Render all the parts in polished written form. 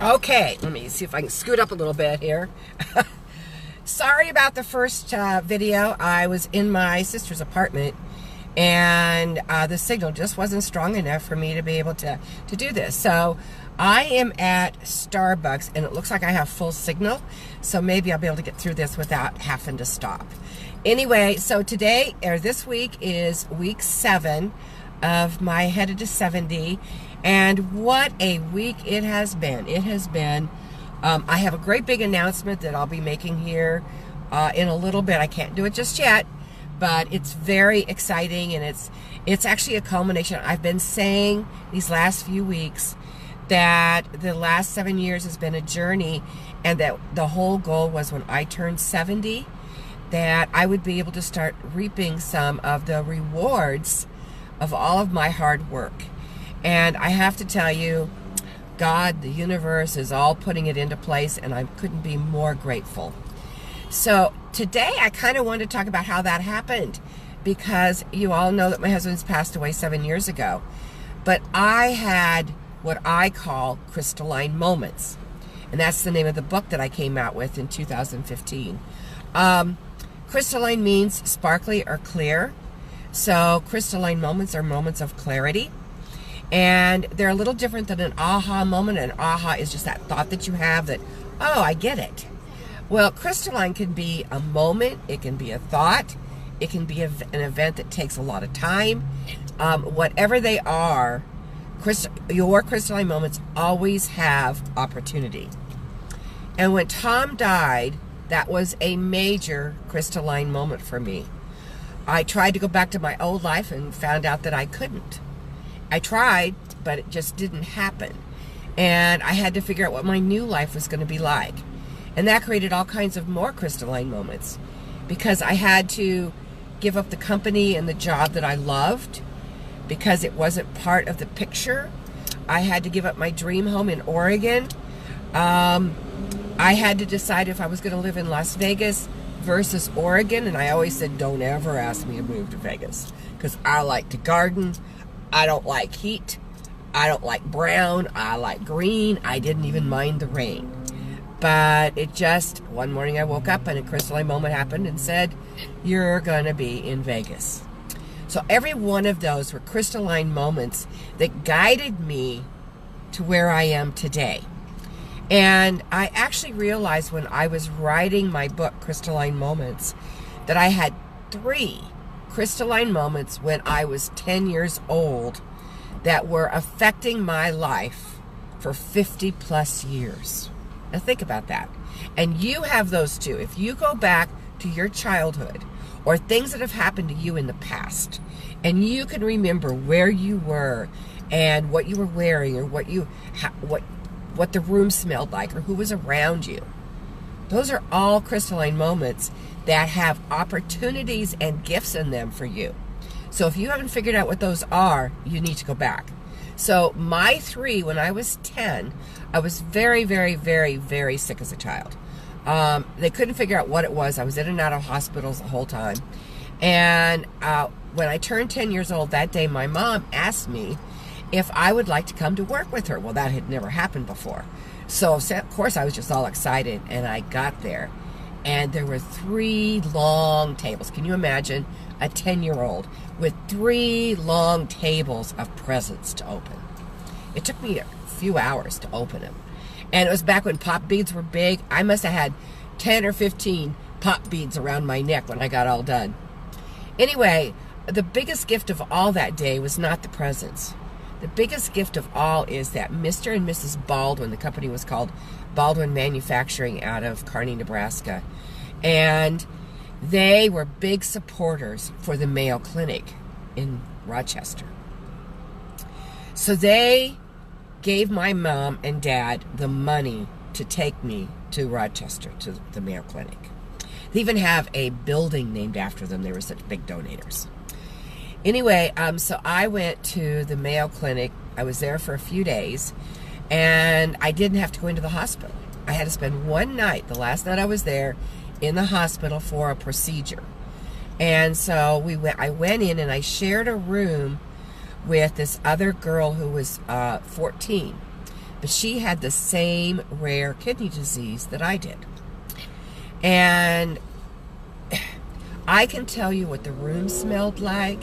Okay, let me see if I can scoot up a little bit here. Sorry about the first video. I was in my sister's apartment and the signal just wasn't strong enough for me to be able to do this. So I am at Starbucks and it looks like I have full signal. So maybe I'll be able to get through this without having to stop. Anyway, so today, or this week, is week 7 of my Headed to 70. And what a week it has been. It has been, I have a great big announcement that I'll be making here in a little bit. I can't do it just yet, but it's very exciting, and it's actually a culmination. I've been saying these last few weeks that the last 7 years has been a journey, and that the whole goal was when I turned 70, that I would be able to start reaping some of the rewards of all of my hard work. And I have to tell you, God, the universe is all putting it into place, and I couldn't be more grateful. So today I kind of wanted to talk about how that happened, because you all know that my husband's passed away 7 years ago. But I had what I call crystalline moments. And that's the name of the book that I came out with in 2015. Crystalline means sparkly or clear. So crystalline moments are moments of clarity. And they're a little different than an aha moment. An aha is just that thought that you have that, oh, I get it. Well, crystalline can be a moment. It can be a thought. It can be an event that takes a lot of time. Whatever they are, your crystalline moments always have opportunity. And when Tom died, that was a major crystalline moment for me. I tried to go back to my old life and found out that I couldn't. I tried, but it just didn't happen. And I had to figure out what my new life was going to be like. And that created all kinds of more crystalline moments, because I had to give up the company and the job that I loved because it wasn't part of the picture. I had to give up my dream home in Oregon. I had to decide if I was going to live in Las Vegas versus Oregon. And I always said, don't ever ask me to move to Vegas, because I like to garden. I don't like heat. I don't like brown. I like green. I didn't even mind the rain. But it just, one morning I woke up and a crystalline moment happened and said, you're going to be in Vegas. So every one of those were crystalline moments that guided me to where I am today. And I actually realized when I was writing my book, Crystalline Moments, that I had 3 crystalline moments when I was 10 years old that were affecting my life for 50 plus years. Now think about that. And you have those too. If you go back to your childhood or things that have happened to you in the past, and you can remember where you were and what you were wearing, or what the room smelled like, or who was around you, those are all crystalline moments that have opportunities and gifts in them for you. So if you haven't figured out what those are, you need to go back. So my 3, when I was 10, I was very, very, very, very sick as a child. They couldn't figure out what it was. I was in and out of hospitals the whole time. And when I turned 10 years old that day, my mom asked me if I would like to come to work with her. Well, that had never happened before. So of course I was just all excited, and I got there. And there were 3 long tables. Can you imagine a 10-year-old with 3 long tables of presents to open? It took me a few hours to open them. And it was back when pop beads were big. I must have had 10 or 15 pop beads around my neck when I got all done. Anyway, the biggest gift of all that day was not the presents. The biggest gift of all is that Mr. and Mrs. Baldwin, the company was called Baldwin Manufacturing out of Kearney, Nebraska, and they were big supporters for the Mayo Clinic in Rochester. So they gave my mom and dad the money to take me to Rochester, to the Mayo Clinic. They even have a building named after them. They were such big donators. Anyway, so I went to the Mayo Clinic. I was there for a few days, and I didn't have to go into the hospital. I had to spend one night, the last night I was there, in the hospital for a procedure. And so I went in and I shared a room with this other girl who was 14. but she had the same rare kidney disease that I did. And I can tell you what the room smelled like.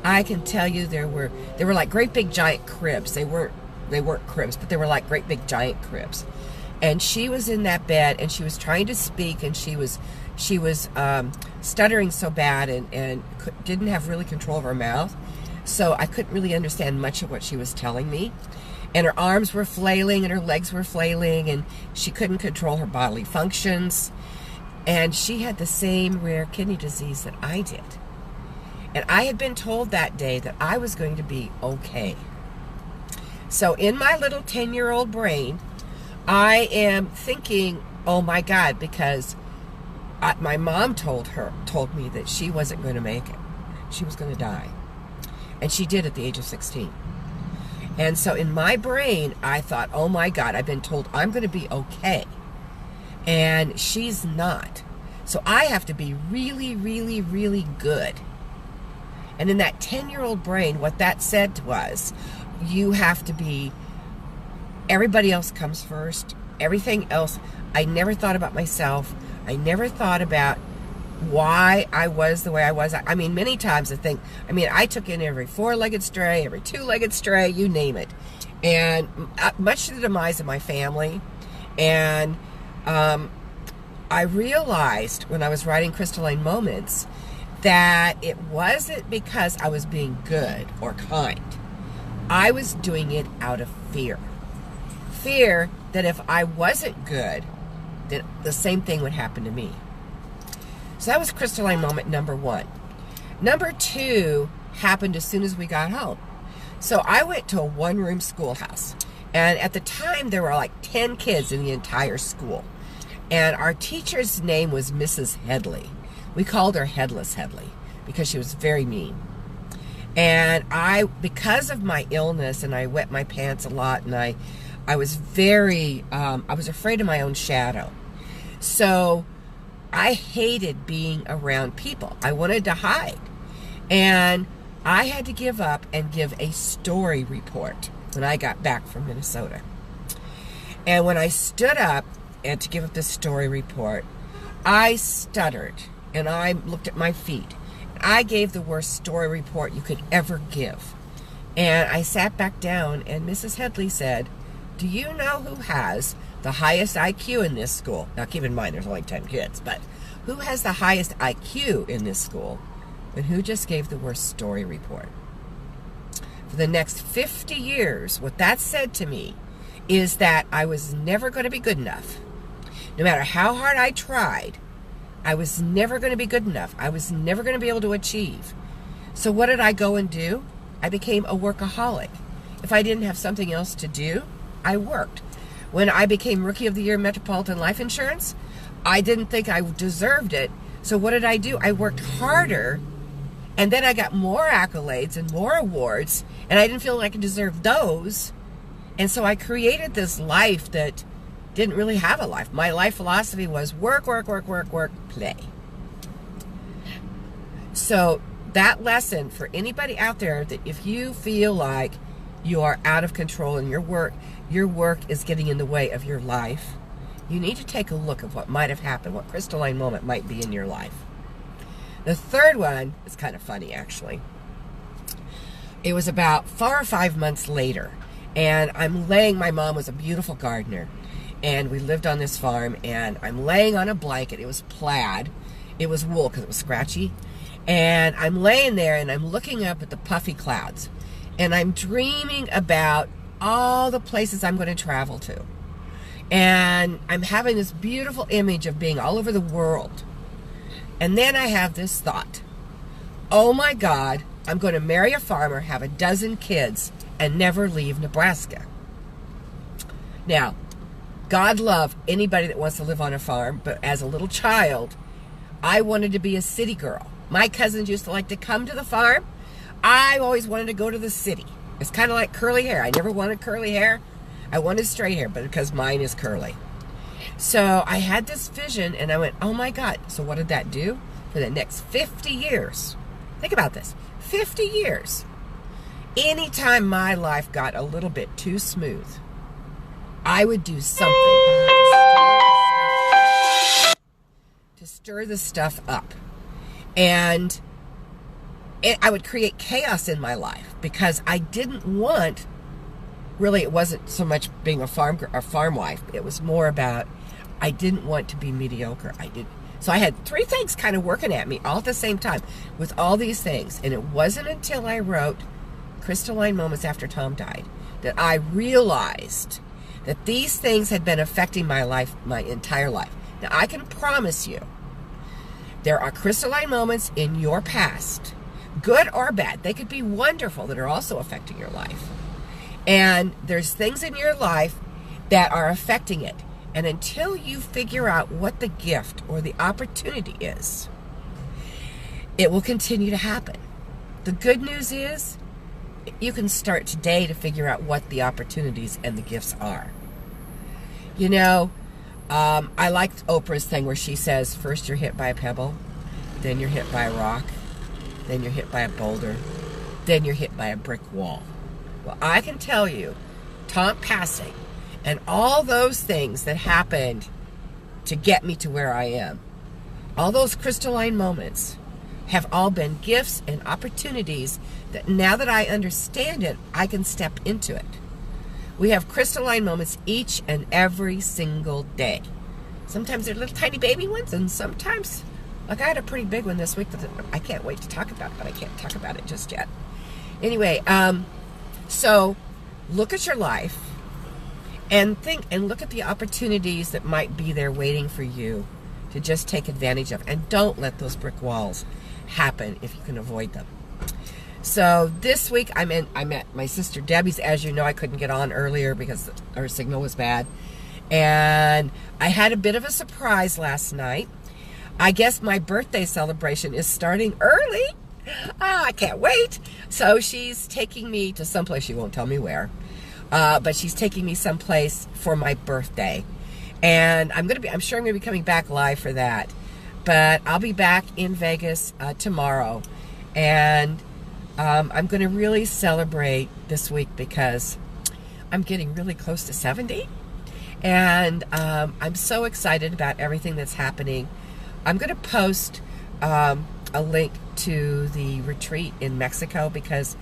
I can tell you there were like great big giant cribs. They weren't cribs, but they were like great big giant cribs. And she was in that bed, and she was trying to speak, and she was stuttering so bad, and didn't have really control of her mouth. So I couldn't really understand much of what she was telling me. And her arms were flailing, and her legs were flailing, and she couldn't control her bodily functions. And she had the same rare kidney disease that I did. And I had been told that day that I was going to be okay. So in my little 10-year-old brain, I am thinking, oh my God, because my mom told me that she wasn't going to make it. She was going to die. And she did at the age of 16. And so in my brain, I thought, oh my God, I've been told I'm going to be okay. And she's not. So I have to be really, really, really good. And in that 10-year-old brain, what that said was, you have to be, everybody else comes first. Everything else, I never thought about myself. I never thought about why I was the way I was. I mean, many times I took in every 4-legged stray, every 2-legged stray, you name it. And much to the demise of my family. And I realized when I was writing Crystalline Moments that it wasn't because I was being good or kind. I was doing it out of fear. Fear that if I wasn't good, then the same thing would happen to me. So that was Crystalline Moment number 1. Number 2 happened as soon as we got home. So I went to a 1-room schoolhouse. And at the time, there were like 10 kids in the entire school. And our teacher's name was Mrs. Headley. We called her Headless Headley because she was very mean. And because of my illness, and I wet my pants a lot, and I was very, I was afraid of my own shadow. So I hated being around people. I wanted to hide. And I had to give up and give a story report when I got back from Minnesota. And when I stood up and to give up this story report, I stuttered, and I looked at my feet. I gave the worst story report you could ever give. And I sat back down, and Mrs. Headley said, do you know who has the highest IQ in this school? Now keep in mind there's only 10 kids, but who has the highest IQ in this school? And who just gave the worst story report? For the next 50 years, what that said to me is that I was never going to be good enough. No matter how hard I tried, I was never going to be good enough. I was never going to be able to achieve. So what did I go and do? I became a workaholic. If I didn't have something else to do, I worked. When I became Rookie of the Year Metropolitan Life Insurance, I didn't think I deserved it. So what did I do? I worked harder, and then I got more accolades and more awards, and I didn't feel like I deserved those. And so I created this life that didn't really have a life. My life philosophy was work, work, work, work, work, play. So that lesson for anybody out there, that if you feel like you are out of control and your work is getting in the way of your life, you need to take a look at what might have happened, what crystalline moment might be in your life. The third one is kind of funny, actually. It was about 4 or 5 months later, and my mom was a beautiful gardener, and we lived on this farm, and I'm laying on a blanket. It was plaid. It was wool because it was scratchy. And I'm laying there, and I'm looking up at the puffy clouds, and I'm dreaming about all the places I'm going to travel to. And I'm having this beautiful image of being all over the world. And then I have this thought, oh my God, I'm going to marry a farmer, have a dozen kids, and never leave Nebraska. Now, God love anybody that wants to live on a farm, but as a little child, I wanted to be a city girl. My cousins used to like to come to the farm. I always wanted to go to the city. It's kind of like curly hair. I never wanted curly hair. I wanted straight hair, but because mine is curly. So I had this vision, and I went, oh my God. So what did that do? For the next 50 years, think about this, 50 years, anytime my life got a little bit too smooth, I would do something to stir the stuff up. And I would create chaos in my life because I didn't want, really, it wasn't so much being a farm wife. It was more about, I didn't want to be mediocre. So I had three things kind of working at me all at the same time with all these things. And it wasn't until I wrote Crystalline Moments After Tom Died that I realized that these things had been affecting my life, my entire life. Now, I can promise you, there are crystalline moments in your past, good or bad. They could be wonderful, that are also affecting your life. And there's things in your life that are affecting it. And until you figure out what the gift or the opportunity is, it will continue to happen. The good news is, you can start today to figure out what the opportunities and the gifts are. You know, I liked Oprah's thing where she says, first you're hit by a pebble, then you're hit by a rock, then you're hit by a boulder, then you're hit by a brick wall. Well, I can tell you, Tom passing and all those things that happened to get me to where I am, all those crystalline moments have all been gifts and opportunities that now that I understand it, I can step into it. We have crystalline moments each and every single day. Sometimes they're little tiny baby ones, and sometimes, like I had a pretty big one this week that I can't wait to talk about, but I can't talk about it just yet. Anyway, so look at your life and think and look at the opportunities that might be there waiting for you to just take advantage of. And don't let those brick walls happen if you can avoid them. So this week I'm at my sister Debbie's. As you know, I couldn't get on earlier because our signal was bad. And I had a bit of a surprise last night. I guess my birthday celebration is starting early. I can't wait. So she's taking me to someplace, she won't tell me where. But she's taking me someplace for my birthday. And I'm sure I'm gonna be coming back live for that. But I'll be back in Vegas tomorrow. And I'm going to really celebrate this week because I'm getting really close to 70. And I'm so excited about everything that's happening. I'm going to post a link to the retreat in Mexico because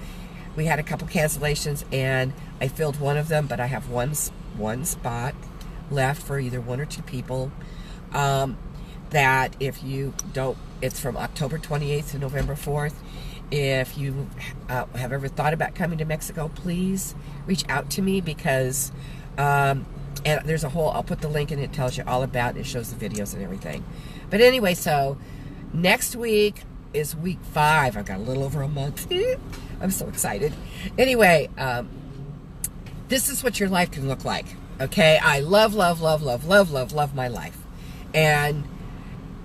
we had a couple cancellations and I filled one of them, but I have one spot left for either one or two people. That if you don't, it's from October 28th to November 4th. If you have ever thought about coming to Mexico, please reach out to me because, and there's a whole, I'll put the link in, it tells you all about it, it shows the videos and everything. But anyway, so next week is week 5. I've got a little over a month. I'm so excited. Anyway, this is what your life can look like, okay? I love my life. And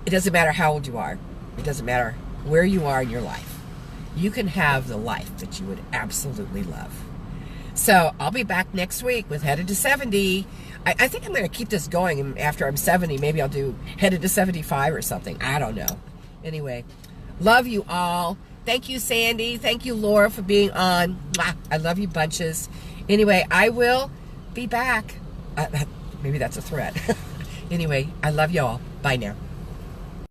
it doesn't matter how old you are. It doesn't matter where you are in your life. You can have the life that you would absolutely love. So I'll be back next week with Headed to 70. I think I'm going to keep this going, and after I'm 70, maybe I'll do Headed to 75 or something. I don't know. Anyway, love you all. Thank you, Sandy. Thank you, Laura, for being on. I love you bunches. Anyway, I will be back. Maybe that's a threat. Anyway, I love you all. Bye now.